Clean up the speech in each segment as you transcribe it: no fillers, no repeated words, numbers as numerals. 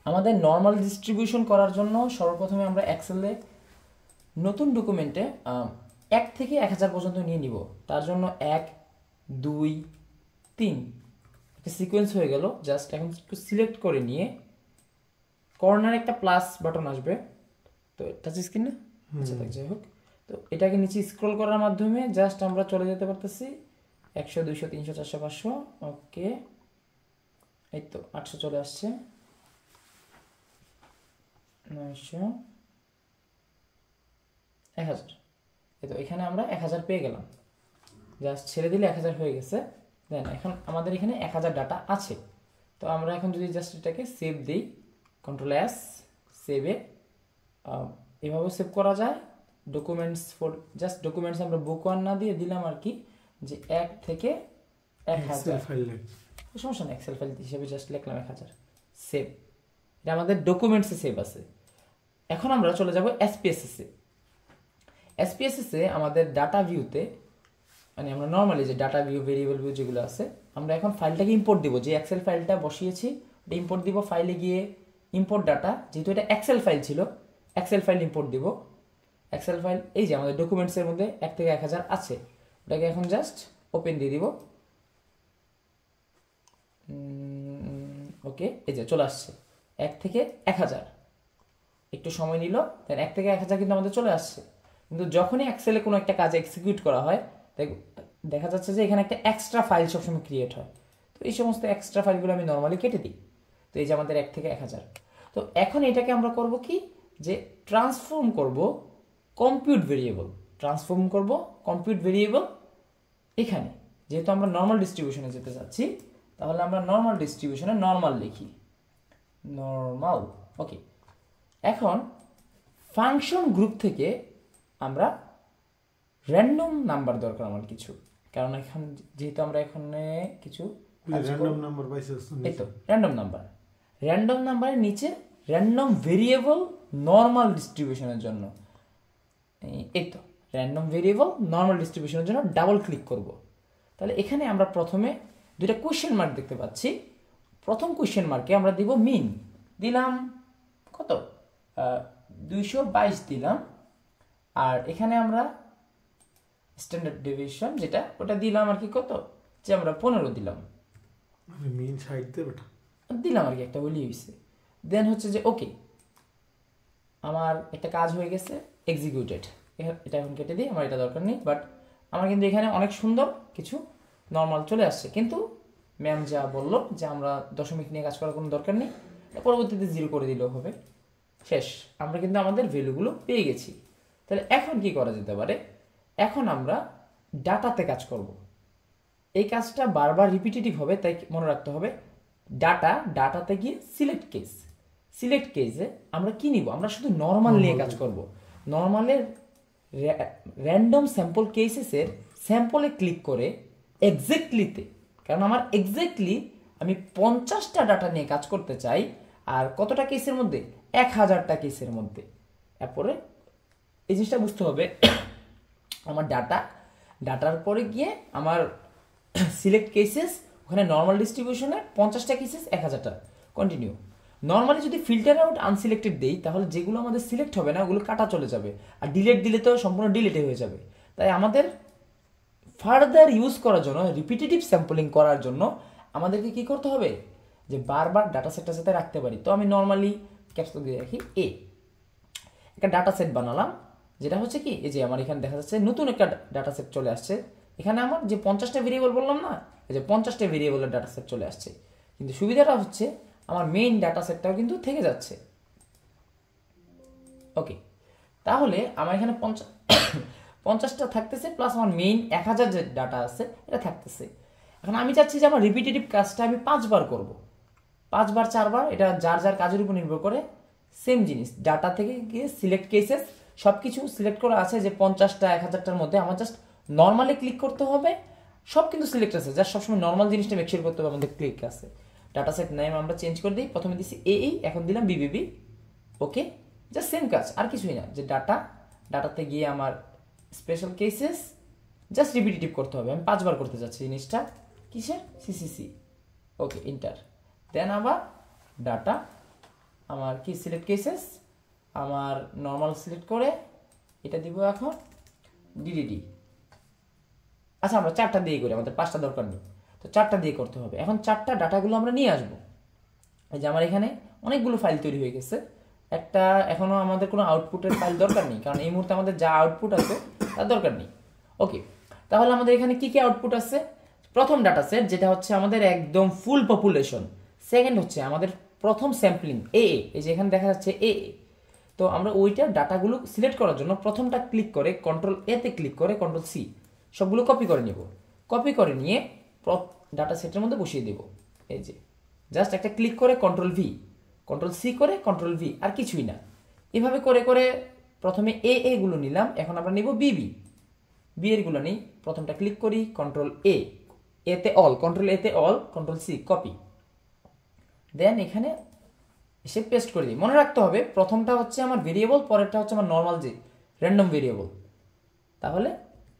আমাদের normal distribution করার জন্য সর্বপ্রথমে আমরা এক্সেলে নতুন ডকুমেন্টে 1 থেকে 1000 পর্যন্ত নিয়ে নিব। তার জন্য 1 2 3 একটা সিকোয়েন্স হয়ে গেল। জাস্ট এখন একটু সিলেক্ট করে নিয়ে কর্নারে একটা প্লাস বাটন আসবে, তো টাচ স্ক্রিন না, আচ্ছা থাক, যাই হোক। তো এটাকে নিচে স্ক্রল করার মাধ্যমে জাস্ট আমরা চলে যেতে পারতেছি 100 200 300 400 500। ওকে, এই তো 800 চলে আসছে, 900 1000। এই তো এখানে আমরা 1000 পেয়ে গেলাম, জাস্ট ছেড়ে দিলে 1000 হয়ে গেছে। দেন এখন আমাদের এখানে 1000 ডাটা আছে। তো আমরা এখন যদি জাস্ট এটাকে সেভ দিই, Ctrl+S, সেভে এভাবে সেভ করা যায়। ডকুমেন্টস ফর জাস্ট ডকুমেন্টস আমরা বুক 1 না দিয়ে দিলাম আর কি, যে 1 থেকে 1000 ফাইল, সমস্যা নেই, এক্সেল ফাইল হিসেবে জাস্ট লিখলাম 1000, সেভ। এটা আমাদের ডকুমেন্টসে সেভ আছে। এখন আমরা চলে যাব এসপিএসএস-এ। এসপিএসএস-এ আমাদের ডাটা ভিউতে, মানে আমরা নর্মালি যে ডাটা ভিউ, ভেরিয়েবল ভিউ যেগুলো আছে, আমরা এখন ফাইলটাকে ইম্পোর্ট দিব। যে এক্সেল ফাইলটা বসিয়েছি ওটা ইম্পোর্ট দিব। ফাইলে গিয়ে ইম্পোর্ট ডাটা, যেহেতু এটা এক্সেল ফাইল ছিল, এক্সেল ফাইল ইম্পোর্ট দিব। এক্সেল ফাইল এই যে আমাদের ডকুমেন্টসের মধ্যে 1 থেকে 1000 আছে, ওটাকে এখন জাস্ট ওপেন দিয়ে দিব। ওকে, এই যে চলে আসছে 1 থেকে 1000। একটু সময় নিল, দেন 1 থেকে 1000 কিন্তু আমাদের চলে আসছে। কিন্তু যখনই এক্সেলে কোনো একটা কাজ এক্সিকিউট করা হয়, দেখা যাচ্ছে যে এখানে একটা এক্সট্রা ফাইল সবসময় ক্রিয়েট হয়। তো এই সমস্ত এক্সট্রা ফাইলগুলো আমি নর্মালি কেটে দিই। তো এই যে আমাদের 1 থেকে 1000। তো এখন এটাকে আমরা করব কি, যে ট্রান্সফর্ম করব কম্পিউট ভেরিয়েবল। ট্রান্সফর্ম করব কম্পিউট ভেরিয়েবল এখানে। যেহেতু আমরা নর্মাল ডিস্ট্রিবিউশনে যেতে চাচ্ছি, তাহলে আমরা নর্মাল ডিস্ট্রিবিউশনে নর্মাল লিখি, নর্মাল। ওকে, এখন ফাংশন গ্রুপ থেকে আমরা র্যান্ডম নাম্বার দরকার আমার কিছু, কারণ এখন যেহেতু আমরা এখানে কিছু র্যান্ডম নাম্বার পাইছি, এই তো র্যান্ডম নাম্বার। র্যান্ডম নাম্বারের নিচে র্যান্ডম ভেরিয়েবল নর্মাল ডিস্ট্রিবিউশনের জন্য, এই তো র্যান্ডম ভেরিয়েবল নর্মাল ডিস্ট্রিবিউশনের জন্য ডাবল ক্লিক করব। তাহলে এখানে আমরা প্রথমে দুইটা কোয়েশ্চেন মার্ক দেখতে পাচ্ছি। প্রথম কোয়েশ্চেন মার্কে আমরা দিব মিন, দিলাম কত 222 দিলাম। আর এখানে আমরা স্ট্যান্ডার্ড ডেভিয়েশন যেটা, ওটা দিলাম আর কি কত, যে আমরা 15 দিলাম, মিন সাইড দে বেটা দিলাম আর কি, একটা বলি হয়েছে। দেন হচ্ছে যে ওকে, আমার একটা কাজ হয়ে গেছে, এক্সিকিউটেড। এটা এখন কেটে দিই, আমার এটা দরকার নেই। বাট আমার কিন্তু এখানে অনেক সুন্দর কিছু নর্মাল চলে আসছে। কিন্তু ম্যাম যা বললো যে আমরা দশমিক নিয়ে কাজ করার কোনো দরকার নেই, পরবর্তীতে 0 করে দিলেও হবে, শেষ। আমরা কিন্তু আমাদের ভ্যালুগুলো পেয়ে গেছি। তাহলে এখন কি করা যেতে পারে, এখন আমরা ডাটাতে কাজ করব। এই কাজটা বারবার রিপিটেটিভ হবে, তাই মনে রাখতে হবে ডাটাতে গিয়ে সিলেক্ট কেস। সিলেক্ট কেসে আমরা কি নিব, আমরা শুধু নর্মাল নিয়ে কাজ করব। নর্মালের র্যান্ডম স্যাম্পল কেসেসের স্যাম্পলে ক্লিক করে এক্স্যাক্টলিতে, কারণ আমার এক্স্যাক্টলি আমি 50টা ডাটা নিয়ে কাজ করতে চাই। আর কতটা কেসের মধ্যে, 1000টা কেসের মধ্যে। এরপরে এই জিনিসটা বুঝতে হবে, আমার ডাটার পরে গিয়ে আমার সিলেক্ট কেসেস, ওখানে নর্মাল ডিস্ট্রিবিউশনে 50টা কেসেস 1000টা কন্টিনিউ। নর্মালি যদি ফিল্টার আউট আনসিলেক্টেড দেই, তাহলে যেগুলো আমাদের সিলেক্ট হবে না ওগুলো কাটা চলে যাবে, আর ডিলেট দিলে তো সম্পূর্ণ ডিলেটে হয়ে যাবে। তাই আমাদের ফার্দার ইউজ করার জন্য, রিপিটেটিভ স্যাম্পলিং করার জন্য আমাদেরকে কি করতে হবে, যে বারবার ডাটা সেটটা সাথে রাখতে পারি। তো আমি নর্মালি ক্যাপস দিয়ে রাখি একটা ডাটা সেট বানালাম, যেটা হচ্ছে কি, এই যে আমার এখানে দেখা যাচ্ছে নতুন একটা ডাটা সেট চলে আসছে। এখানে আমার যে 50টা ভেরিয়েবল বললাম না, এই যে 50টা ভেরিয়েবলের ডাটা সেট চলে আসছে। কিন্তু সুবিধাটা হচ্ছে আমার মেইন ডাটা সেটটাও কিন্তু থেকে যাচ্ছে। ওকে, তাহলে আমার এখানে 50টা থাকতেছে, প্লাস আমার মেইন 1000 যে ডাটা আছে এটা থাকতেছে। এখন আমি চাচ্ছি যে আমার রিপিটেটিভ কাজটা আমি 5 বার করব, 5 বার 4 বার, এটা যার যার কাজের উপর নির্ভর করে। সেম জিনিস, ডাটা থেকে গিয়ে সিলেক্ট কেসেস সব কিছু সিলেক্ট করা আছে, যে 50টা 1000টার মধ্যে আমার জাস্ট নর্মালি ক্লিক করতে হবে। সব কিন্তু সিলেক্ট আছে, জাস্ট সবসময় নর্মাল জিনিসটা মেক শিওর করতে হবে আমাদের ক্লিক আছে। ডাটা সেট নেম আমরা চেঞ্জ করে দিই, প্রথমে দিচ্ছি এখন দিলাম বিবিবি। ওকে, জাস্ট সেম কাজ, আর কিছুই না। যে ডাটাতে গিয়ে আমার স্পেশাল কেসেস জাস্ট রিপিটেটিভ করতে হবে। আমি 5 বার করতে চাচ্ছি জিনিসটা, কিসের, সিসিসি। ওকে, ইন্টার। দেন আবার ডাটা আমার কি সিলেক্ট কেসেস, আমার নর্মাল সিলেক্ট করে এটা দিব এখন ডিডিডি। আচ্ছা আমরা 4টা দিয়ে করি, আমাদের 5টা দরকার নেই, তো 4টা দিয়ে করতে হবে। এখন 4টা ডাটাগুলো আমরা নিয়ে আসবো। এই যে আমার এখানে অনেকগুলো ফাইল তৈরি হয়ে গেছে, একটা এখনো আমাদের কোনো আউটপুটের ফাইল দরকার নেই, কারণ এই মুহূর্তে আমাদের যা আউটপুট আছে তার দরকার নেই। ওকে, তাহলে আমাদের এখানে কি কি আউটপুট আছে? প্রথম ডাটা সেট যেটা হচ্ছে আমাদের একদম ফুল পপুলেশন, সেকেন্ড হচ্ছে আমাদের প্রথম স্যাম্পলিং এ, এই যে এখানে দেখা যাচ্ছে এ। তো আমরা ওইটার ডাটাগুলো সিলেক্ট করার জন্য প্রথমটা ক্লিক করে কন্ট্রোল এতে ক্লিক করে কন্ট্রোল সি সবগুলো কপি করে নিব। কপি করে নিয়ে ডাটা সেটের মধ্যে বসিয়ে দেব। এই যে জাস্ট একটা ক্লিক করে কন্ট্রোল ভি, কন্ট্রোল সি করে কন্ট্রোল ভি, আর কিছুই না। এভাবে করে করে প্রথমে এ গুলো নিলাম, এখন আমরা নিব বি এর গুলো নেই। প্রথমটা ক্লিক করি কন্ট্রোল এতে অল, কন্ট্রোল এতে অল, কন্ট্রোল সি কপি, দেন এখানে এসে পেস্ট করে দিই। মনে রাখতে হবে প্রথমটা হচ্ছে আমার ভেরিয়েবল, পরেরটা হচ্ছে আমার নর্মাল যে র্যান্ডম ভেরিয়েবল। তাহলে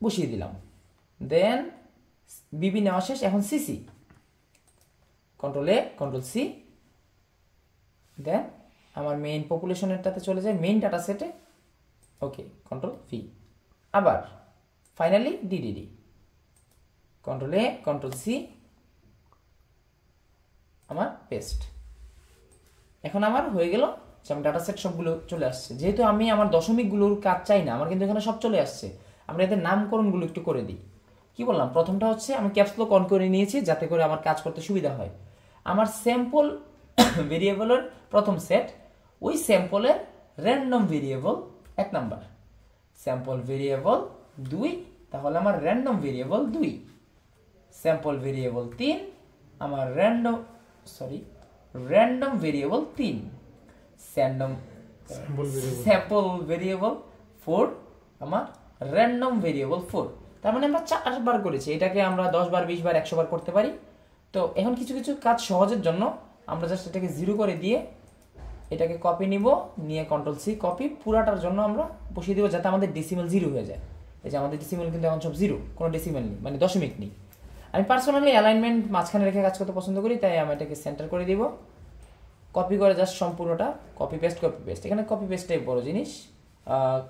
বসিয়ে দিলাম, দেন বিবি নেওয়া শেষ। এখন সিসি, কন্ট্রোল এ কন্ট্রোল সি, দেন আমার মেইন পপুলেশনেরটাতে চলে যায় মেইন ডাটা সেটে। ওকে, কন্ট্রোল ভি, আবার ফাইনালি ডিডিডি, কন্ট্রোল এ কন্ট্রোল সি, আমার পেস্ট। এখন আমার হয়ে গেল যে আমার ডাটা সেট সবগুলো চলে আসছে। যেহেতু আমি আমার দশমিকগুলোর কাজ চাই না, আমার কিন্তু এখানে সব চলে আসছে। আমরা এদের নামকরণগুলো একটু করে দিই। কি বললাম, প্রথমটা হচ্ছে আমি ক্যাপস লক অন করে নিয়েছি যাতে করে আমার কাজ করতে সুবিধা হয়। আমার স্যাম্পল ভেরিয়েবলের প্রথম সেট, ওই স্যাম্পলের random variable 1 number, sample variable 2, তাহলে আমার র্যান্ডম ভেরিয়েবল 2, স্যাম্পল ভেরিয়েবল 3, আমার র্যান্ডম ভেরিয়েবল 3, স্যাম্পল ভেরিয়েবল 4, আমার র্যান্ডম ভেরিয়েবল 4। তার মানে আমরা 4 বার করেছি, এটাকে আমরা 10 বার 20 বার 100 বার করতে পারি। তো এখন কিছু কিছু কাজ সহজের জন্য আমরা জাস্ট এটাকে 0 করে দিয়ে এটাকে কপি নিব, নিয়ে কন্ট্রোল সি কপি, পুরাটার জন্য আমরা বসিয়ে দিব যাতে আমাদের ডেসিমেল 0 হয়ে যায়। এই যে আমাদের ডেসিমেল কিন্তু এখন সব 0, কোনো ডেসিমেল নেই, মানে দশমিক নেই। আমি পার্সোনালি অ্যালাইনমেন্ট মাঝখানে রেখে কাজ করতে পছন্দ করি, তাই আমি এটাকে সেন্টার করে দিব। কপি করে জাস্ট সম্পূর্ণটা কপি পেস্ট, এখানে কপি পেস্টটাই বড় জিনিস,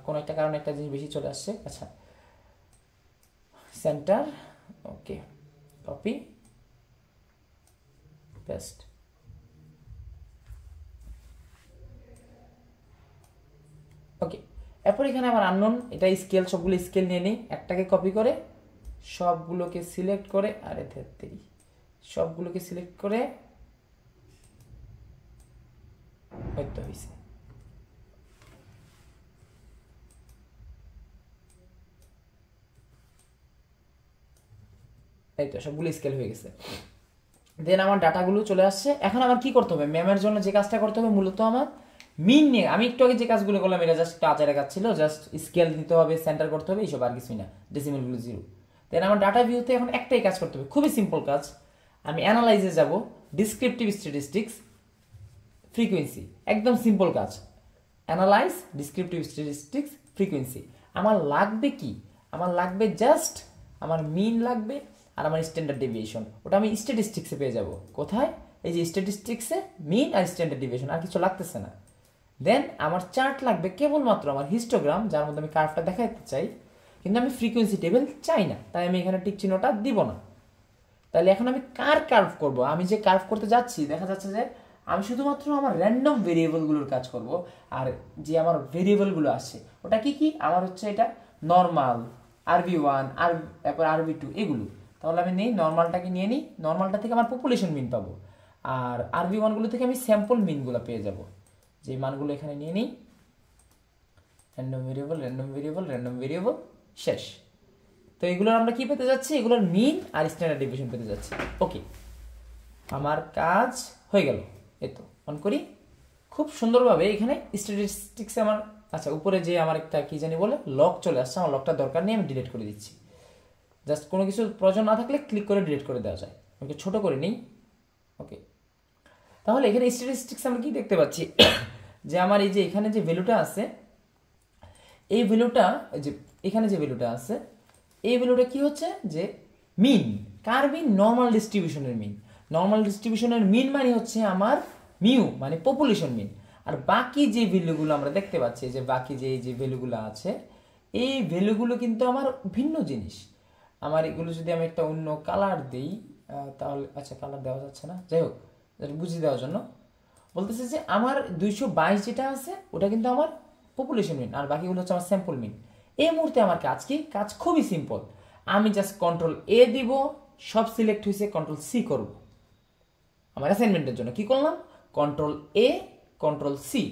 কোনো একটা কারণে একটা জিনিস বেশি চলে আসছে। আচ্ছা, সেন্টার, ওকে, কপি পেস্ট। ওকে, এরপর এখানে আমার আননোন, এটা স্কেল, সবগুলো স্কেল নিয়ে নিই, একটাকে কপি করে সবগুলোকে সিলেক্ট করে, আরে ধেত্তেরি, সবগুলোকে সিলেক্ট করে হয়তো হয়েছে। এই তো সবগুলো স্কেল হয়ে গেছে। দেন আমার ডাটাগুলো চলে আসছে। এখন আমার কি করতে হবে, ম্যামের জন্য যে কাজটা করতে হবে মূলত আমার মিন নিয়ে, আমি একটু আগে যে কাজগুলো করলাম এটা জাস্ট আচারে কাজ ছিল, জাস্ট স্কেল দিতে হবে, সেন্টার করতে হবে, এইসব আর কিছুই না, ডেসিমেলগুলো 0। দেন আমার ডাটা ভিউতে এখন একটাই কাজ করতে হবে, খুবই সিম্পল কাজ। আমি অ্যানালাইজে যাব, ডিসক্রিপটিভ স্ট্যাটিস্টিক্স, ফ্রিকোয়েন্সি, একদম সিম্পল কাজ। Analyse descriptive statistics frequency. আমার লাগবে কি, আমার লাগবে জাস্ট আমার মিন লাগবে আর আমার স্ট্যান্ডার্ড ডেভিয়েশন, ওটা আমি স্ট্যাটিস্টিক্সে পেয়ে যাব। কোথায়? এই যে স্ট্যাটিস্টিক্সে মিন আর স্ট্যান্ডার্ড ডেভিয়েশন, আর কিছু লাগতেছে না। দেন আমার চার্ট লাগবে কেবলমাত্র আমার হিস্টোগ্রাম, যার মধ্যে আমি কার্ভটা দেখাতে চাই, কিন্তু আমি ফ্রিকোয়েন্সি টেবিল চাই না, তাই আমি এখানে টিক চিহ্নটা দিব না। তাহলে এখন আমি কার কার্ভ করব, আমি যে কার্ভ করতে যাচ্ছি দেখা যাচ্ছে যে আমি শুধুমাত্র আমার র্যান্ডম ভেরিয়েবলগুলোর কাজ করব। আর যে আমার ভেরিয়েবলগুলো আছে ওটা কি কি, আমার হচ্ছে এটা নর্মাল, RV1, তারপর RV2, এগুলো। তাহলে আমি নেই নর্মালটাকে নিয়ে নিই, নর্মালটা থেকে আমার পপুলেশন মিন পাবো, আর RV1গুলো থেকে আমি স্যাম্পল মিনগুলো পেয়ে যাব। যে মানগুলো এখানে নিয়ে নিই, র্যান্ডম ভেরিয়েবল, শেষ। তো এগুলোর আমরা কি পেতে যাচ্ছি, এগুলোর মিন আর স্ট্যান্ডার্ড ডেভিয়েশন পেতে যাচ্ছি। ওকে, আমার কাজ হয়ে গেল। এই তো অন করি, খুব সুন্দরভাবে এখানে স্ট্যাটিস্টিক্সে আমার, আচ্ছা উপরে যে আমার একটা কি জানি বলে লক চলে আসছে, আমার লকটা দরকার নেই, আমি ডিলিট করে দিচ্ছি। জাস্ট কোনো কিছু প্রয়োজন না থাকলে ক্লিক করে ডিলিট করে দেওয়া যায়। আমি ছোট করে নিই। ওকে, তাহলে এখানে স্ট্যাটিস্টিক্স আমরা কি দেখতে পাচ্ছি যে আমার এই যে এখানে যে ভ্যালুটা আছে, এই ভ্যালুটা, যে এখানে যে ভ্যালুটা আছে, এই ভ্যালুটা কি হচ্ছে যে মিন। কার মিন? নর্মাল ডিস্ট্রিবিউশনের মিন। নর্মাল ডিস্ট্রিবিউশনের মিন মানে হচ্ছে আমার মিউ, মানে পপুলেশন মিন। আর বাকি যে ভ্যালুগুলো আমরা দেখতে পাচ্ছি, যে বাকি যে ভ্যালুগুলো আছে, এই ভ্যালুগুলো কিন্তু আমার ভিন্ন জিনিস। আমার এগুলো যদি আমি একটা অন্য কালার দিই, তাহলে আচ্ছা কালার দেওয়া যাচ্ছে না, যাই হোক বুঝিয়ে দেওয়ার জন্য বলতেছে যে আমার 222 যেটা আছে ওটা কিন্তু আমার পপুলেশন মিন, আর বাকিগুলো হচ্ছে আমার স্যাম্পল মিন। এই মুহূর্তে আমার কাজ কি? কাজ খুবই সিম্পল। আমি জাস্ট কন্ট্রোল এ দিব, সব সিলেক্ট হয়েছে, কন্ট্রোল সি করব। আমার অ্যাসাইনমেন্টের জন্য কি করলাম? কন্ট্রোল এ, কন্ট্রোল সি।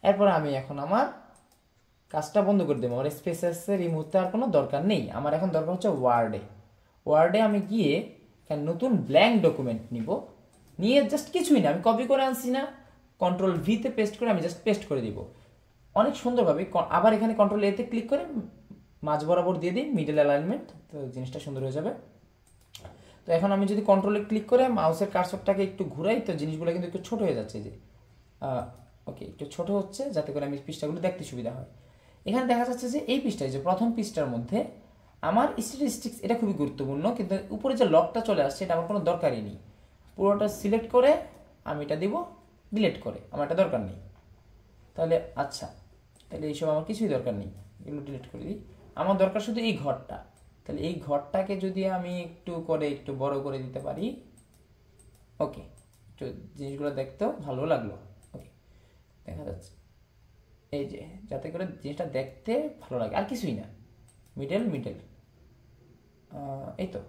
এরপর আমি এখন আমার কাজটা বন্ধ করে দেবো। আমার স্পেসেসের এই মুহূর্তে আর কোনো দরকার নেই। আমার এখন দরকার হচ্ছে ওয়ার্ডে আমি গিয়ে নতুন ব্ল্যাঙ্ক ডকুমেন্ট নিব, নিয়ে জাস্ট কিছুই না, আমি কপি করে আনছি না, কন্ট্রোল ভিতে পেস্ট করে আমি জাস্ট পেস্ট করে দিব অনেক সুন্দরভাবে। আবার এখানে কন্ট্রোল এতে ক্লিক করে মাঝ বরাবর দিয়ে দিই মিডল অ্যালাইনমেন্ট, তো জিনিসটা সুন্দর হয়ে যাবে। তো এখন আমি যদি কন্ট্রোলে ক্লিক করে মাউসের কার্সরটাকে একটু ঘুরাই, তো জিনিসগুলো কিন্তু একটু ছোট হয়ে যাচ্ছে, যে ওকে একটু ছোট হচ্ছে, যাতে করে আমি পৃষ্ঠাগুলো দেখতে সুবিধা হয়। এখানে দেখা যাচ্ছে যে এই পৃষ্ঠায়, যে প্রথম পৃষ্ঠার মধ্যে আমার স্ট্যাটিস্টিক্স, এটা খুবই গুরুত্বপূর্ণ, কিন্তু উপরে যে লকটা চলে আসছে এটা আমার কোনো দরকারই নেই। পুরোটা সিলেক্ট করে আমি এটা দিব ডিলিট করে, আমার এটা দরকার নেই। তাহলে আচ্ছা, তাহলে এইসব আমার কিছুই দরকার নেই, এগুলো ডিলিট করে দিই। আমার দরকার শুধু এই ঘরটা। তাহলে এই ঘরটাকে যদি আমি একটু বড় করে দিতে পারি, ওকে, একটু জিনিসগুলো দেখতেও ভালো লাগলো। ওকে, দেখা যাচ্ছে এই যে, যাতে করে জিনিসটা দেখতে ভালো লাগে, আর কিছুই না। মিডল এই তো।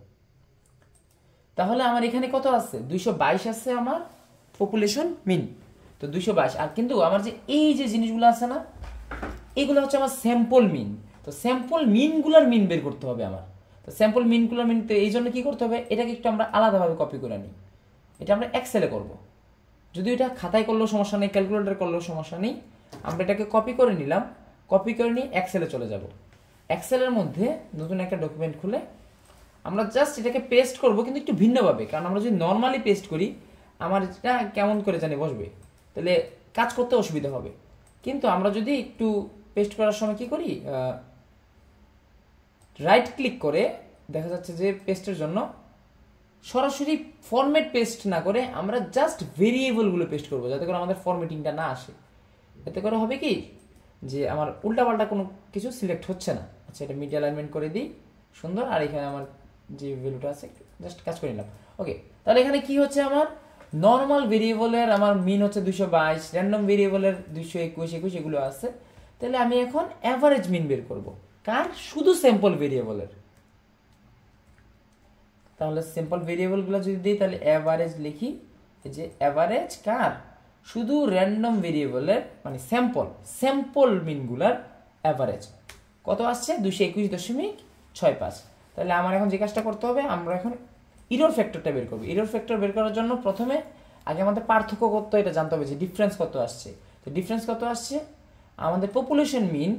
তাহলে আমার এখানে কত আছে? 222 আছে আমার পপুলেশন মিন। তো 222, আর কিন্তু আমার যে এই যে জিনিসগুলো আছে না, এগুলো হচ্ছে আমার স্যাম্পল মিন। তো স্যাম্পল মিনগুলোর মিন বের করতে হবে আমার। তো স্যাম্পল মিনগুলোর মিন, তো এই জন্য কি করতে হবে? এটাকে একটু আমরা আলাদাভাবে কপি করে নিই। এটা আমরা এক্সেলে করব। যদি এটা খাতায় করলেও সমস্যা নেই, ক্যালকুলেটর করলেও সমস্যা নেই। আমরা এটাকে কপি করে নিলাম, কপি করে নিয়ে এক্সেলে চলে যাব। এক্সেলের মধ্যে নতুন একটা ডকুমেন্ট খুলে আমরা জাস্ট এটাকে পেস্ট করব, কিন্তু একটু ভিন্নভাবে। কারণ আমরা যদি নর্মালি পেস্ট করি, আমার এটা কেমন করে জানি বসবে, তাহলে কাজ করতে অসুবিধা হবে। কিন্তু আমরা যদি একটু পেস্ট করার সময় কি করি, রাইট ক্লিক করে, দেখা যাচ্ছে যে পেস্টের জন্য সরাসরি ফরম্যাট পেস্ট না করে আমরা জাস্ট ভেরিয়েবলগুলো পেস্ট করবো, যাতে করে আমাদের ফরম্যাটিংটা না আসে। এতে করে হবে কি, যে আমার উল্টাপাল্টা কোনো কিছু সিলেক্ট হচ্ছে না। আচ্ছা, এটা মিড অ্যালাইনমেন্ট করে দিই, সুন্দর। আর এখানে আমার যে ভ্যালুটা আছে জাস্ট কাজ করে নিলাম। ওকে, তাহলে এখানে কি হচ্ছে, আমার নর্মাল ভেরিয়েবলের আমার মিন হচ্ছে 222, র্যান্ডম ভেরিয়েবলের 221 এগুলো আছে। তাহলে আমি এখন অ্যাভারেজ মিন বের করব, কার? শুধু স্যাম্পল ভেরিয়েবলের। তাহলে সিম্পল ভেরিয়েবলগুলো যদি দিই, তাহলে অ্যাভারেজ লিখি, যে অ্যাভারেজ কার? শুধু র্যান্ডম ভেরিয়েবলের, মানে স্যাম্পল মিনগুলার অ্যাভারেজ কত আসছে? 221.65। তাহলে আমার এখন যে কাজটা করতে হবে, আমরা এখন ইরর ফ্যাক্টরটা বের করবো। ইরর ফ্যাক্টর বের করার জন্য প্রথমে আগে আমাদের পার্থক্য কত এটা জানতে হবে, যে ডিফারেন্স কত আসছে। তো ডিফারেন্স কত আসছে? আমাদের পপুলেশন মিন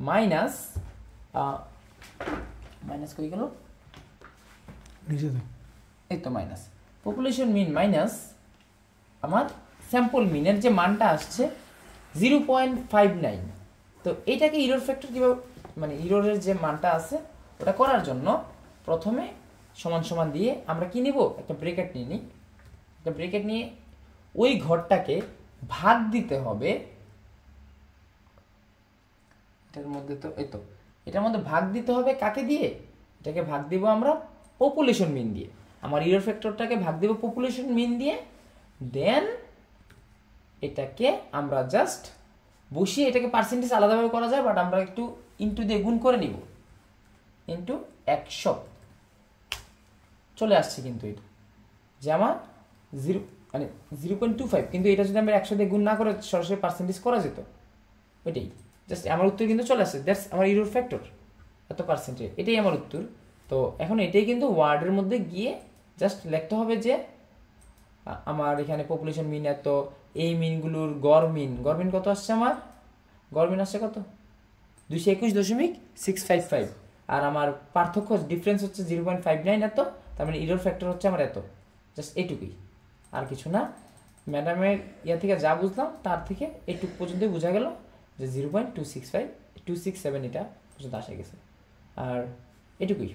মাইনাস কই গেল, নিচে দাও, এই তো মাইনাস পপুলেশন মিন মাইনাস আমার স্যাম্পল মিনের যে মানটা আসছে 0.59। তো এটাকে ইরর ফ্যাক্টর কীভাবে, মানে ইররের যে মানটা আছে ওটা করার জন্য প্রথমে সমান সমান দিয়ে আমরা কি নিব, একটা ব্রেকেট নিয়ে নিই। একটা ব্রেকেট নিয়ে ওই ঘরটাকে ভাগ দিতে হবে, এটার মধ্যে তো এই তো, এটার মধ্যে ভাগ দিতে হবে কাকে দিয়ে? এটাকে ভাগ দিব আমরা পপুলেশন মিন দিয়ে। আমার ইরর ফ্যাক্টরটাকে ভাগ দিব পপুলেশন মিন দিয়ে। দেন এটাকে আমরা জাস্ট বসিয়ে, এটাকে পার্সেন্টেজ আলাদাভাবে করা যায়, বাট আমরা একটু ইনটু দিয়ে গুণ করে নিব, ইনটু 100 চলে আসছে। কিন্তু এটা যে আমার 0.25, কিন্তু এটা যদি আমরা 100 দিয়ে গুণ না করে সরাসরি পার্সেন্টেজ করা যেত, ওইটাই জাস্ট আমার উত্তর কিন্তু চলে আসছে। দ্যাটস আমার ইরর ফ্যাক্টর, এত পার্সেন্টেজ, এটাই আমার উত্তর। তো এখন এটাই কিন্তু ওয়ার্ডের মধ্যে গিয়ে জাস্ট লিখতে হবে যে আমার এখানে পপুলেশন মিন এত, এই মিনগুলোর গড় মিন কত আসছে? আমার গড় মিন আসছে কত? 221.655। আর আমার পার্থক্য ডিফারেন্স হচ্ছে 0.59 এত, তার মানে ইরর ফ্যাক্টর হচ্ছে আমার এত। জাস্ট এইটুকুই, আর কিছু না। ম্যাডামের ইয়া থেকে যা বুঝলাম তার থেকে এইটুকু পর্যন্তই বোঝা গেল যে 0.267 এটা পর্যন্ত আসে গেছে, আর এটুকুই,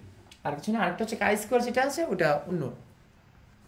আর কিছু না। আরেকটা হচ্ছে কাই স্কোয়ার যেটা আছে ওটা অন্য